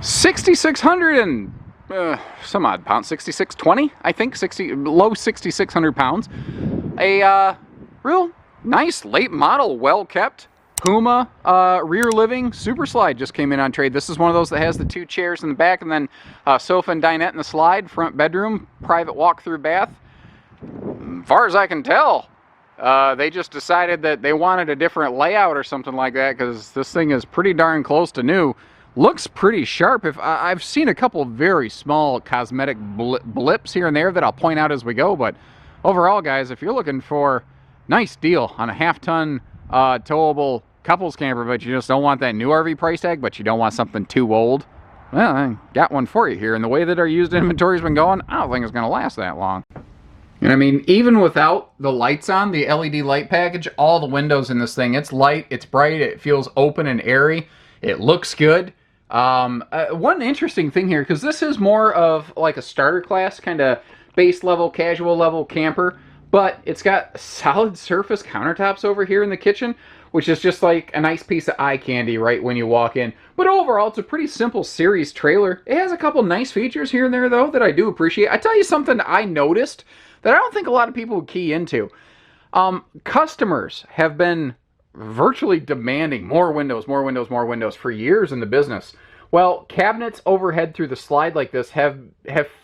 6,600 and some odd pounds, 6,620, I think, low 6,600 pounds. A real nice late model, well kept Puma rear living super slide just came in on trade. This is one of those that has the 2 chairs in the back and then sofa and dinette in the slide, front bedroom, private walk-through bath. As far as I can tell, they just decided that they wanted a different layout or something like that, because this thing is pretty darn close to new. Looks pretty sharp. I've seen a couple very small cosmetic blips here and there that I'll point out as we go, but overall, guys, if you're looking for nice deal on a half-ton towable couples camper, but you just don't want that new RV price tag, but you don't want something too old, well, I got one for you here. And the way that our used inventory's been going, I don't think it's going to last that long. And I mean, even without the lights on, the LED light package, all the windows in this thing, it's light, it's bright, it feels open and airy, it looks good. One interesting thing here, because this is more of like a starter class, kind of base level, casual level camper, but it's got solid surface countertops over here in the kitchen, which is just like a nice piece of eye candy right when you walk in. But overall, it's a pretty simple series trailer. It has a couple nice features here and there, though, that I do appreciate. I tell you something I noticed that I don't think a lot of people would key into. Customers have been virtually demanding more windows, more windows, more windows for years in the business. Well, cabinets overhead through the slide like this have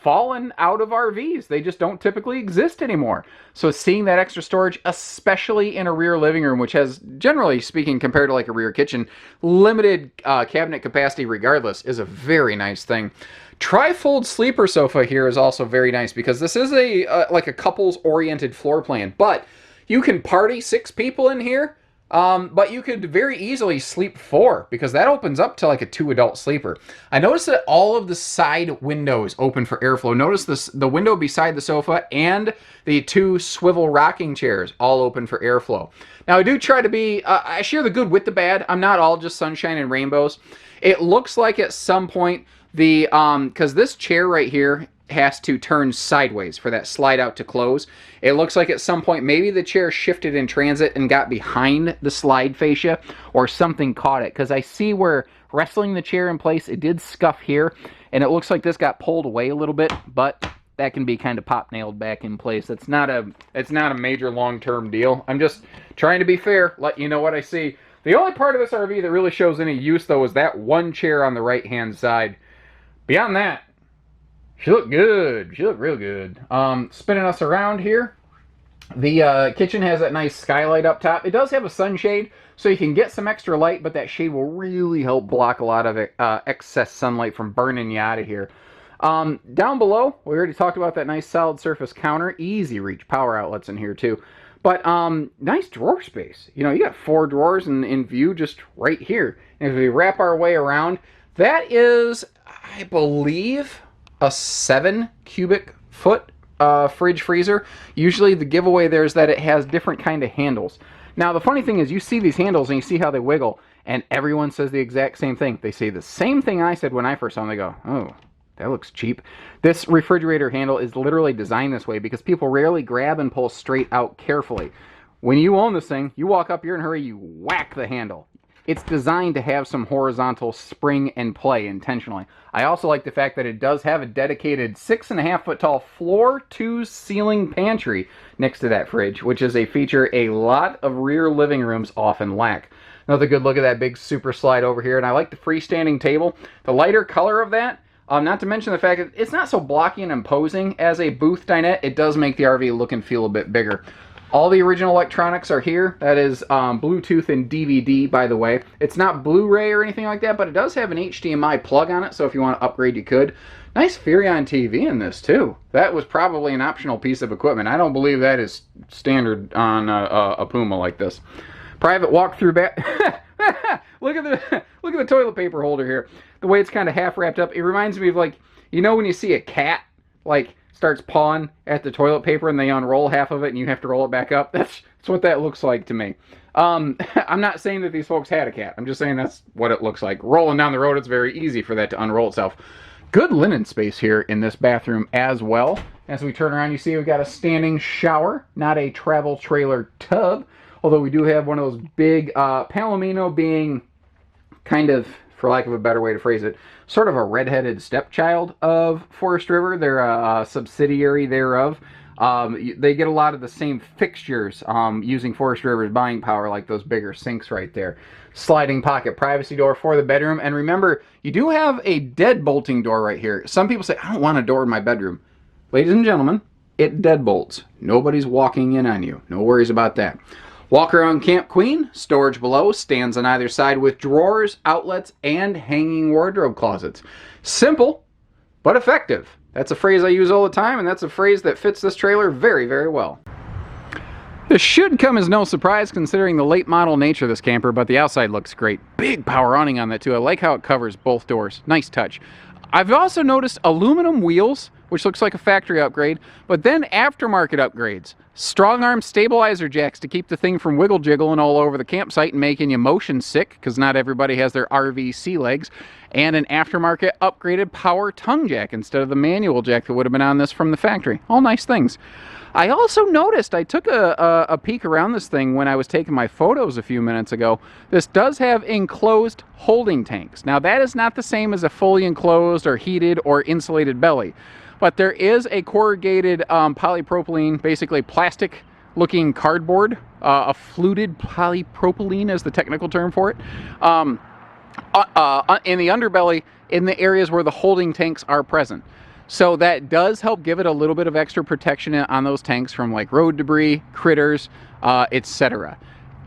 fallen out of RVs. They just don't typically exist anymore. So seeing that extra storage, especially in a rear living room, which has, generally speaking, compared to like a rear kitchen, limited cabinet capacity regardless, is a very nice thing. Trifold sleeper sofa here is also very nice, because this is like a couples-oriented floor plan. But you can party 6 people in here. But you could very easily sleep 4, because that opens up to like a 2 adult sleeper. I noticed that all of the side windows open for airflow. Notice the window beside the sofa and the 2 swivel rocking chairs all open for airflow. Now I do try to be, I share the good with the bad. I'm not all just sunshine and rainbows. It looks like at some point because this chair right here has to turn sideways for that slide out to close. It looks like at some point maybe the chair shifted in transit and got behind the slide fascia, or something caught it, because I see where wrestling the chair in place, it did scuff here, and it looks like this got pulled away a little bit, but that can be kind of pop nailed back in place. It's not a major long-term deal. I'm just trying to be fair, let you know what I see. The only part of this RV that really shows any use, though, is that one chair on the right-hand side. Beyond that, she looked good. She looked real good. Spinning us around here, the kitchen has that nice skylight up top. It does have a sunshade, so you can get some extra light, but that shade will really help block a lot of excess sunlight from burning you out of here. Down below, we already talked about that nice solid surface counter. Easy reach power outlets in here, too. But nice drawer space. You know, you got 4 drawers in view just right here. And if we wrap our way around, that is, I believe, a 7 cubic foot fridge freezer. Usually the giveaway there is that it has different kind of handles. Now the funny thing is, you see these handles and you see how they wiggle, and everyone says the exact same thing. They say the same thing I said when I first saw them. They go, oh, that looks cheap. This refrigerator handle is literally designed this way because people rarely grab and pull straight out carefully. When you own this thing, you walk up, you're in a hurry, you whack the handle. It's designed to have some horizontal spring and play intentionally. I also like the fact that it does have a dedicated 6.5 foot tall floor to ceiling pantry next to that fridge, which is a feature a lot of rear living rooms often lack. Another good look at that big super slide over here, and I like the freestanding table. The lighter color of that, not to mention the fact that it's not so blocky and imposing as a booth dinette, it does make the RV look and feel a bit bigger. All the original electronics are here. That is Bluetooth and DVD, by the way. It's not Blu-ray or anything like that, but it does have an HDMI plug on it, so if you want to upgrade, you could. Nice Furrion TV in this, too. That was probably an optional piece of equipment. I don't believe that is standard on a Puma like this. Private walk-through look at the toilet paper holder here. The way it's kind of half wrapped up, it reminds me of, like, you know when you see a cat, like, starts pawing at the toilet paper and they unroll half of it and you have to roll it back up. That's what that looks like to me. I'm not saying that these folks had a cat. I'm just saying that's what it looks like. Rolling down the road, it's very easy for that to unroll itself. Good linen space here in this bathroom as well. As we turn around, you see we've got a standing shower, not a travel trailer tub. Although we do have one of those big, Palomino being kind of for lack of a better way to phrase it, sort of a redheaded stepchild of Forest River. They're a subsidiary thereof. They get a lot of the same fixtures using Forest River's buying power, like those bigger sinks right there. Sliding pocket privacy door for the bedroom. And remember, you do have a deadbolting door right here. Some people say, I don't want a door in my bedroom. Ladies and gentlemen, it deadbolts. Nobody's walking in on you. No worries about that. Walk around Camp Queen, storage below, stands on either side with drawers, outlets, and hanging wardrobe closets. Simple, but effective. That's a phrase I use all the time, and that's a phrase that fits this trailer very, very well. This should come as no surprise considering the late model nature of this camper, but the outside looks great. Big power awning on that too. I like how it covers both doors. Nice touch. I've also noticed aluminum wheels, which looks like a factory upgrade, but then aftermarket upgrades. Strong arm stabilizer jacks to keep the thing from wiggle jiggling all over the campsite and making you motion sick, because not everybody has their RV sea legs, and an aftermarket upgraded power tongue jack instead of the manual jack that would have been on this from the factory. All nice things. I also noticed, I took a peek around this thing when I was taking my photos a few minutes ago. This does have enclosed holding tanks. Now that is not the same as a fully enclosed or heated or insulated belly. But there is a corrugated polypropylene, basically plastic looking cardboard, a fluted polypropylene is the technical term for it, in the underbelly in the areas where the holding tanks are present. So that does help give it a little bit of extra protection on those tanks from like road debris, critters, etc.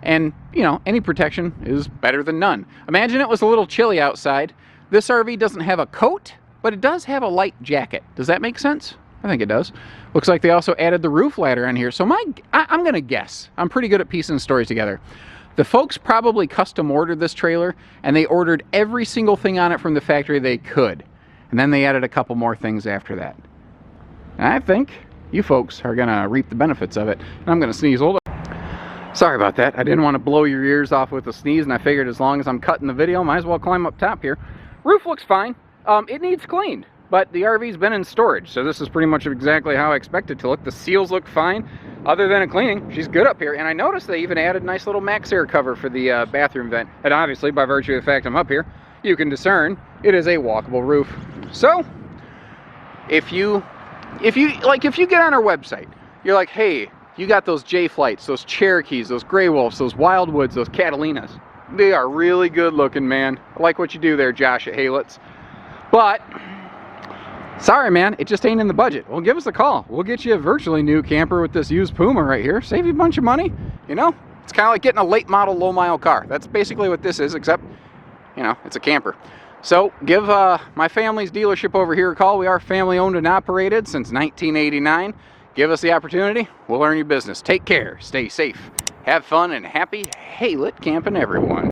And, you know, any protection is better than none. Imagine it was a little chilly outside. This RV doesn't have a coat, but it does have a light jacket. Does that make sense? I think it does. Looks like they also added the roof ladder on here. So I'm going to guess. I'm pretty good at piecing stories together. The folks probably custom ordered this trailer, and they ordered every single thing on it from the factory they could. And then they added a couple more things after that. And I think you folks are going to reap the benefits of it. And I'm going to sneeze. Hold up. Sorry about that. I didn't want to blow your ears off with a sneeze, and I figured as long as I'm cutting the video, might as well climb up top here. Roof looks fine. It needs cleaned, but the RV's been in storage, so this is pretty much exactly how I expect it to look. The seals look fine. Other than a cleaning, she's good up here. And I noticed they even added a nice little Max Air cover for the bathroom vent. And obviously, by virtue of the fact I'm up here, you can discern it is a walkable roof. So, if you get on our website, you're like, hey, you got those J-Flights, those Cherokees, those Grey Wolves, those Wildwoods, those Catalinas. They are really good looking, man. I like what you do there, Josh at Halets. But, sorry man, it just ain't in the budget. Well, give us a call. We'll get you a virtually new camper with this used Puma right here. Save you a bunch of money. You know, it's kind of like getting a late model, low mile car. That's basically what this is, except, you know, it's a camper. So, give my family's dealership over here a call. We are family owned and operated since 1989. Give us the opportunity. We'll earn your business. Take care. Stay safe. Have fun and happy Halet camping, everyone.